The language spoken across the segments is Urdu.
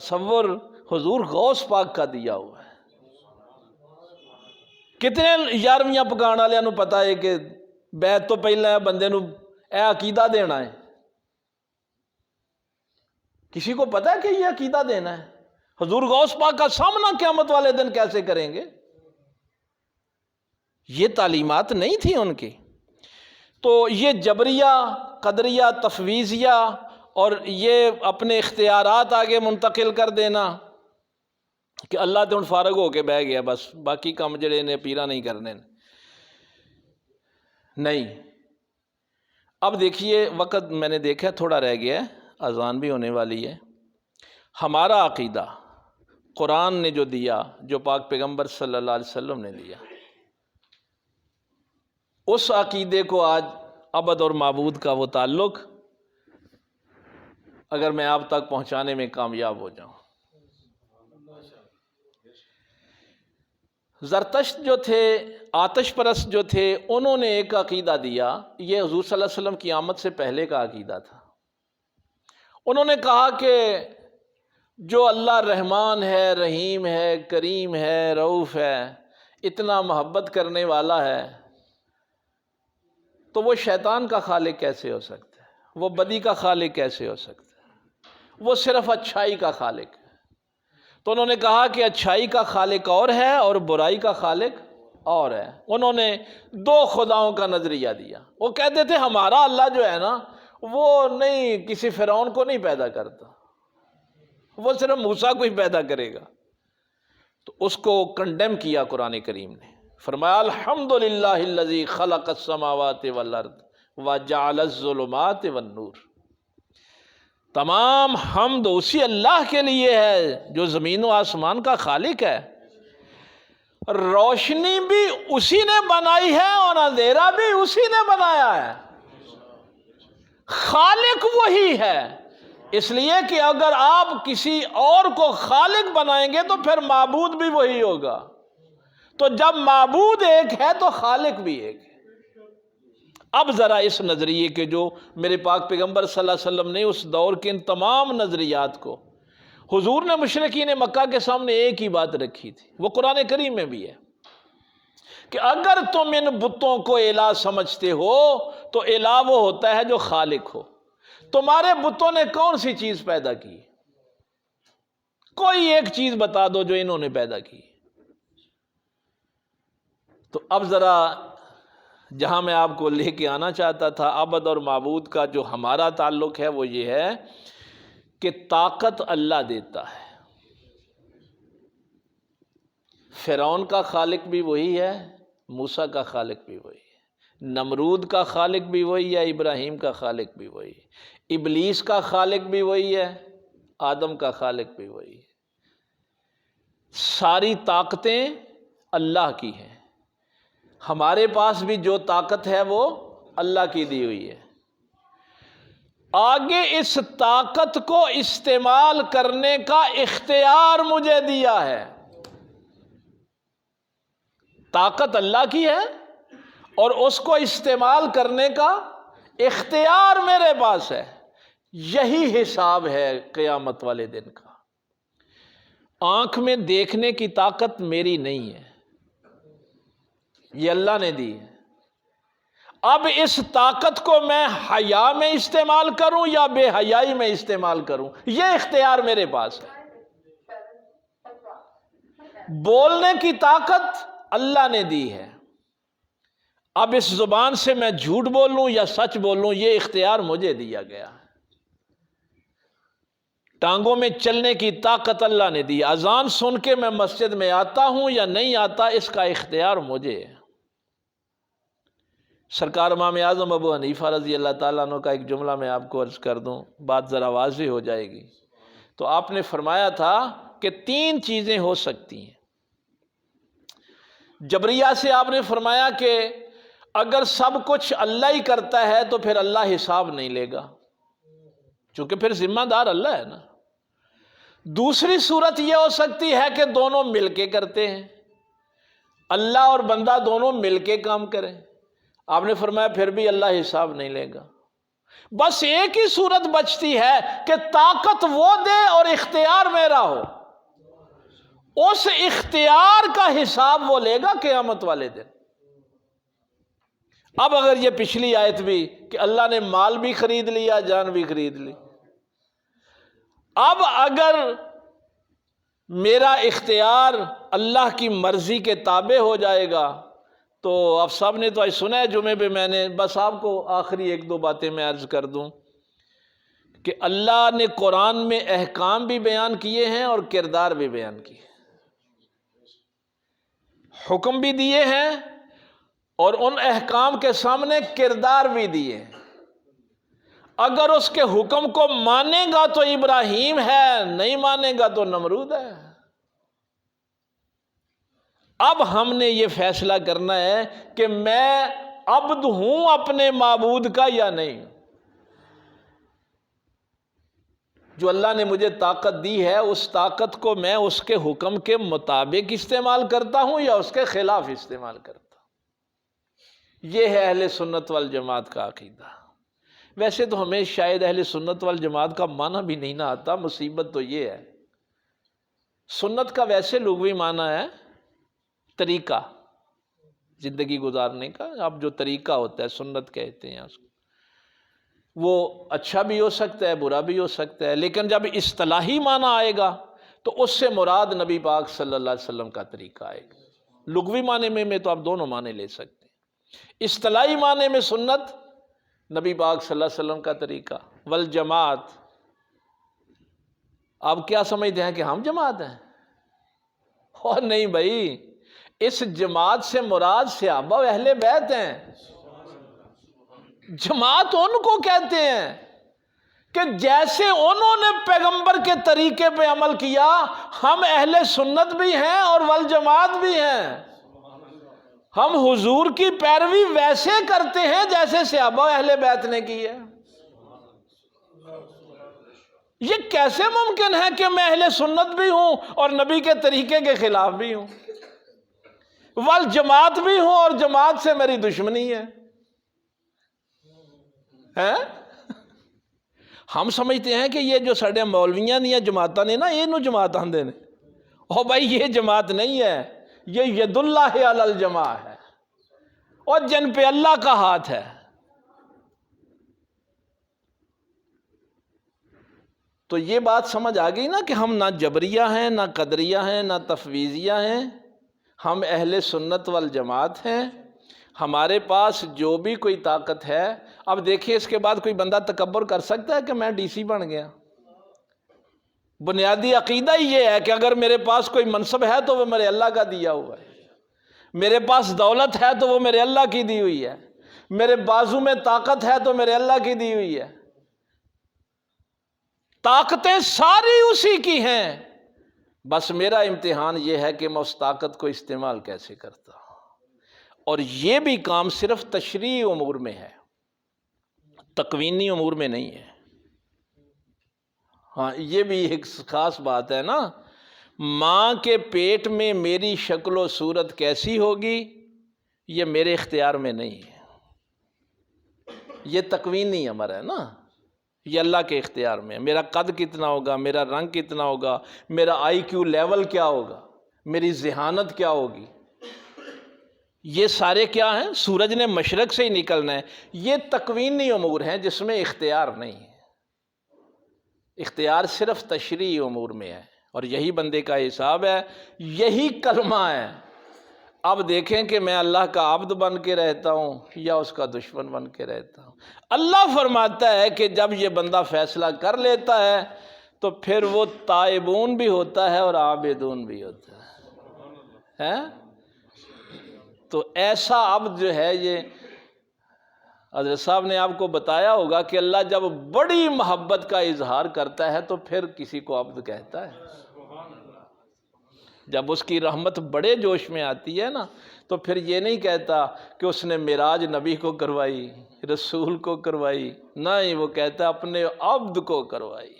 تصور حضور غوث پاک کا دیا ہوا ہے۔ کتنے یارویاں پکان والوں نوں پتا ہے کہ بیعت تو پہلے بندے نوں اے عقیدہ دینا ہے؟ کسی کو پتا ہے کہ یہ عقیدہ دینا ہے؟ حضور غوث پاک کا سامنا قیامت والے دن کیسے کریں گے؟ یہ تعلیمات نہیں تھی ان کی۔ تو یہ جبریہ، قدریہ، تفویضیہ اور یہ اپنے اختیارات آگے منتقل کر دینا کہ اللہ تو فارغ ہو کے بہ گیا، بس باقی کام جڑے نے پیرا نہیں کرنے، نہیں۔ اب دیکھیے وقت میں نے دیکھا تھوڑا رہ گیا ہے، اذان بھی ہونے والی ہے۔ ہمارا عقیدہ قرآن نے جو دیا، جو پاک پیغمبر صلی اللہ علیہ وسلم نے دیا، اس عقیدے کو آج عبد اور معبود کا وہ تعلق اگر میں آپ تک پہنچانے میں کامیاب ہو جاؤں۔ زرتشت جو تھے، آتش پرست جو تھے، انہوں نے ایک عقیدہ دیا، یہ حضور صلی اللہ علیہ وسلم کی آمد سے پہلے کا عقیدہ تھا۔ انہوں نے کہا کہ جو اللہ رحمان ہے، رحیم ہے، کریم ہے، رؤوف ہے، اتنا محبت کرنے والا ہے، تو وہ شیطان کا خالق کیسے ہو سکتا ہے؟ وہ بدی کا خالق کیسے ہو سکتا ہے؟ وہ صرف اچھائی کا خالق ہے۔ تو انہوں نے کہا کہ اچھائی کا خالق اور ہے اور برائی کا خالق اور ہے۔ انہوں نے دو خداؤں کا نظریہ دیا۔ وہ کہتے تھے ہمارا اللہ جو ہے نا، وہ نہیں کسی فرعون کو نہیں پیدا کرتا، وہ صرف موسیٰ کو ہی پیدا کرے گا۔ تو اس کو کنڈیم کیا قرآن کریم نے، فرمایا الحمدللہ الذی خلق السماوات والارض وجعل الظلمات والنور، تمام حمد اسی اللہ کے لیے ہے جو زمین و آسمان کا خالق ہے، روشنی بھی اسی نے بنائی ہے اور اندھیرا بھی اسی نے بنایا ہے۔ خالق وہی ہے، اس لیے کہ اگر آپ کسی اور کو خالق بنائیں گے تو پھر معبود بھی وہی ہوگا۔ تو جب معبود ایک ہے تو خالق بھی ایک ہے۔ اب ذرا اس نظریے کے جو میرے پاک پیغمبر صلی اللہ علیہ وسلم نے اس دور کے ان تمام نظریات کو، حضور نے مشرکین مکہ کے سامنے ایک ہی بات رکھی تھی، وہ قرآن کریم میں بھی ہے کہ اگر تم ان بتوں کو الہ سمجھتے ہو تو الہ وہ ہوتا ہے جو خالق ہو۔ تمہارے بتوں نے کون سی چیز پیدا کی؟ کوئی ایک چیز بتا دو جو انہوں نے پیدا کی۔ تو اب ذرا جہاں میں آپ کو لے کے آنا چاہتا تھا، عبد اور معبود کا جو ہمارا تعلق ہے وہ یہ ہے کہ طاقت اللہ دیتا ہے۔ فرعون کا خالق بھی وہی ہے، موسیٰ کا خالق بھی وہی ہے، نمرود کا خالق بھی وہی ہے، ابراہیم کا خالق بھی وہی ہے، ابلیس کا خالق بھی وہی ہے، آدم کا خالق بھی وہی ہے۔ ساری طاقتیں اللہ کی ہیں، ہمارے پاس بھی جو طاقت ہے وہ اللہ کی دی ہوئی ہے۔ آگے اس طاقت کو استعمال کرنے کا اختیار مجھے دیا ہے۔ طاقت اللہ کی ہے اور اس کو استعمال کرنے کا اختیار میرے پاس ہے۔ یہی حساب ہے قیامت والے دن کا۔ آنکھ میں دیکھنے کی طاقت میری نہیں ہے، یہ اللہ نے دی ہے۔ اب اس طاقت کو میں حیا میں استعمال کروں یا بے حیائی میں استعمال کروں، یہ اختیار میرے پاس ہے۔ بولنے کی طاقت اللہ نے دی ہے، اب اس زبان سے میں جھوٹ بولوں یا سچ بولوں یہ اختیار مجھے دیا گیا ہے۔ ٹانگوں میں چلنے کی طاقت اللہ نے دی، اذان سن کے میں مسجد میں آتا ہوں یا نہیں آتا اس کا اختیار مجھے ہے۔ سرکار امام اعظم ابو حنیفہ رضی اللہ تعالیٰ عنہ کا ایک جملہ میں آپ کو عرض کر دوں، بات ذرا واضح ہو جائے گی۔ تو آپ نے فرمایا تھا کہ 3 چیزیں ہو سکتی ہیں۔ جبریہ سے آپ نے فرمایا کہ اگر سب کچھ اللہ ہی کرتا ہے تو پھر اللہ حساب نہیں لے گا، چونکہ پھر ذمہ دار اللہ ہے نا۔ دوسری صورت یہ ہو سکتی ہے کہ دونوں مل کے کرتے ہیں، اللہ اور بندہ دونوں مل کے کام کریں، آپ نے فرمایا پھر بھی اللہ حساب نہیں لے گا۔ بس ایک ہی صورت بچتی ہے کہ طاقت وہ دے اور اختیار میرا ہو، اس اختیار کا حساب وہ لے گا قیامت والے دن۔ اب اگر یہ پچھلی آیت بھی کہ اللہ نے مال بھی خرید لیا، جان بھی خرید لی، اب اگر میرا اختیار اللہ کی مرضی کے تابع ہو جائے گا تو آپ سب نے تو آج سنا ہے جمعے پہ، میں نے بس آپ کو آخری ایک دو باتیں میں عرض کر دوں کہ اللہ نے قرآن میں احکام بھی بیان کیے ہیں اور کردار بھی بیان کیے، حکم بھی دیے ہیں اور ان احکام کے سامنے کردار بھی دیے ہیں۔ اگر اس کے حکم کو مانے گا تو ابراہیم ہے، نہیں مانے گا تو نمرود ہے۔ اب ہم نے یہ فیصلہ کرنا ہے کہ میں عبد ہوں اپنے معبود کا یا نہیں۔ جو اللہ نے مجھے طاقت دی ہے، اس طاقت کو میں اس کے حکم کے مطابق استعمال کرتا ہوں یا اس کے خلاف استعمال کرتا ہوں۔ یہ ہے اہل سنت والجماعت کا عقیدہ۔ ویسے تو ہمیں شاید اہل سنت والجماعت کا معنی بھی نہیں نہ آتا، مصیبت تو یہ ہے۔ سنت کا ویسے لغوی معنی ہے طریقہ زندگی گزارنے کا، اب جو طریقہ ہوتا ہے سنت کہتے ہیں اس کو۔ وہ اچھا بھی ہو سکتا ہے، برا بھی ہو سکتا ہے، لیکن جب اصطلاحی معنی آئے گا تو اس سے مراد نبی پاک صلی اللہ علیہ وسلم کا طریقہ آئے گا۔ لغوی معنی میں تو آپ دونوں معنی لے سکتے ہیں۔ اصطلاحی معنی میں سنت نبی پاک صلی اللہ علیہ وسلم کا طریقہ، والجماعت آپ کیا سمجھتے ہیں کہ ہم جماعت ہیں؟ اور نہیں بھائی، اس جماعت سے مراد صحابہ و اہل بیت ہیں۔ جماعت ان کو کہتے ہیں کہ جیسے انہوں نے پیغمبر کے طریقے پہ عمل کیا، ہم اہل سنت بھی ہیں اور والجماعت بھی ہیں۔ ہم حضور کی پیروی ویسے کرتے ہیں جیسے صحابہ و اہل بیت نے کی ہے۔ یہ کیسے ممکن ہے کہ میں اہل سنت بھی ہوں اور نبی کے طریقے کے خلاف بھی ہوں، والجماعت بھی ہوں اور جماعت سے میری دشمنی ہے؟ ہم سمجھتے ہیں کہ یہ جو سڈے مولویاں دیا جماعتاں نے نا، یہ جماعت آندے نے، او بھائی یہ جماعت نہیں ہے، یہ ید اللہ علی الجماع ہے، اور جن پہ اللہ کا ہاتھ ہے۔ تو یہ بات سمجھ آ گئی نا کہ ہم نہ جبریہ ہیں، نہ قدریہ ہیں، نہ تفویضیہ ہیں، ہم اہل سنت والجماعت ہیں۔ ہمارے پاس جو بھی کوئی طاقت ہے، اب دیکھیں اس کے بعد کوئی بندہ تکبر کر سکتا ہے کہ میں ڈی سی بن گیا؟ بنیادی عقیدہ ہی یہ ہے کہ اگر میرے پاس کوئی منصب ہے تو وہ میرے اللہ کا دیا ہوا ہے، میرے پاس دولت ہے تو وہ میرے اللہ کی دی ہوئی ہے، میرے بازو میں طاقت ہے تو میرے اللہ کی دی ہوئی ہے۔ طاقتیں ساری اسی کی ہیں، بس میرا امتحان یہ ہے کہ میں اس طاقت کو استعمال کیسے کرتا ہوں۔ اور یہ بھی کام صرف تشریعی امور میں ہے، تکوینی امور میں نہیں ہے۔ ہاں یہ بھی ایک خاص بات ہے نا، ماں کے پیٹ میں میری شکل و صورت کیسی ہوگی یہ میرے اختیار میں نہیں ہے، یہ تکوینی امر ہے نا، یہ اللہ کے اختیار میں ہے۔ میرا قد کتنا ہوگا، میرا رنگ کتنا ہوگا، میرا آئی کیو لیول کیا ہوگا، میری ذہانت کیا ہوگی، یہ سارے کیا ہیں؟ سورج نے مشرق سے ہی نکلنا ہے۔ یہ تکوینی امور ہیں جس میں اختیار نہیں ہے، اختیار صرف تشریعی امور میں ہے، اور یہی بندے کا حساب ہے، یہی کلمہ ہے۔ اب دیکھیں کہ میں اللہ کا عبد بن کے رہتا ہوں یا اس کا دشمن بن کے رہتا ہوں۔ اللہ فرماتا ہے کہ جب یہ بندہ فیصلہ کر لیتا ہے تو پھر وہ تائبون بھی ہوتا ہے اور عابدون بھی ہوتا ہے۔ تو ایسا عبد جو ہے، یہ حضرت صاحب نے آپ کو بتایا ہوگا کہ اللہ جب بڑی محبت کا اظہار کرتا ہے تو پھر کسی کو عبد کہتا ہے۔ جب اس کی رحمت بڑے جوش میں آتی ہے نا تو پھر یہ نہیں کہتا کہ اس نے معراج نبی کو کروائی، رسول کو کروائی، نہیں، وہ کہتا اپنے عبد کو کروائی۔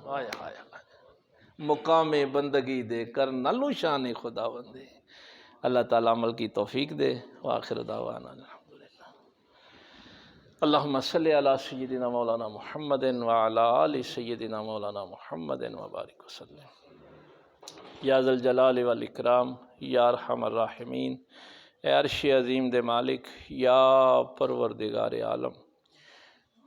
ہائے ہائے، مقام بندگی دے کر نلو شان خدا بندے۔ اللہ تعالیٰ عمل کی توفیق دے۔ وآخر دعوانا اللہم صلی علی سیدنا مولانا محمد وعلی آل سیدنا مولانا محمد وبارک وسلم۔ یا ذا الجلال والاکرام، یا ارحم الراحمین، اے عرش عظیم دے مالک، یا پروردگار عالم،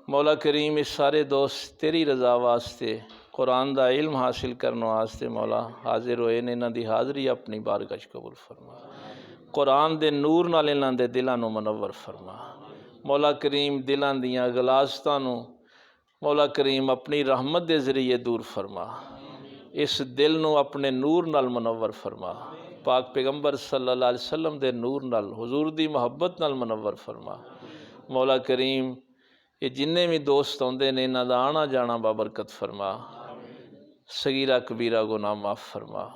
مولا کریم اس سارے دوست تیری رضا واسطے قرآن دا علم حاصل کرنے واسطے مولا حاضر ہوئے نے، انہاں دی حاضری اپنی بارگاہ وچ قبول فرما، قرآن دے نور نال انہاں دے دلاں نو منور فرما، مولا کریم دلاں دیاں غلاظتاں نو مولا کریم اپنی رحمت دے ذریعے دور فرما، اس دل نو اپنے نور نال منور فرما، پاک پیغمبر صلی اللہ علیہ وسلم دے نور نال، حضور دی محبت نال منور فرما، مولا کریم یہ جننے بھی دوست آندے نے انہاں دا آنا جانا بابرکت فرما، صغیرہ کبیرہ گناہ معاف فرما،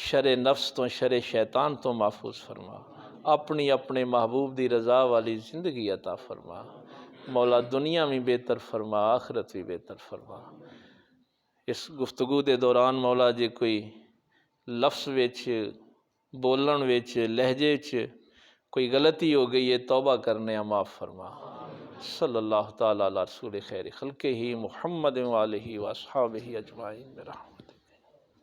شر نفس تو شر شیطان تو محفوظ فرما، اپنی اپنے محبوب دی رضا والی زندگی عطا فرما، مولا دنیا میں بہتر فرما، آخرت بھی بہتر فرما۔ اس گفتگو دے دوران مولا جے کوئی لفظ وچ بولن وچ لہجے وچ کوئی غلطی ہو گئی ہے، توبہ کرنے معاف فرما۔ صلی اللہ تعالیٰ علی رسول خیر خلقہ محمد وآلہ واصحابہ اجمعین برحمتہ۔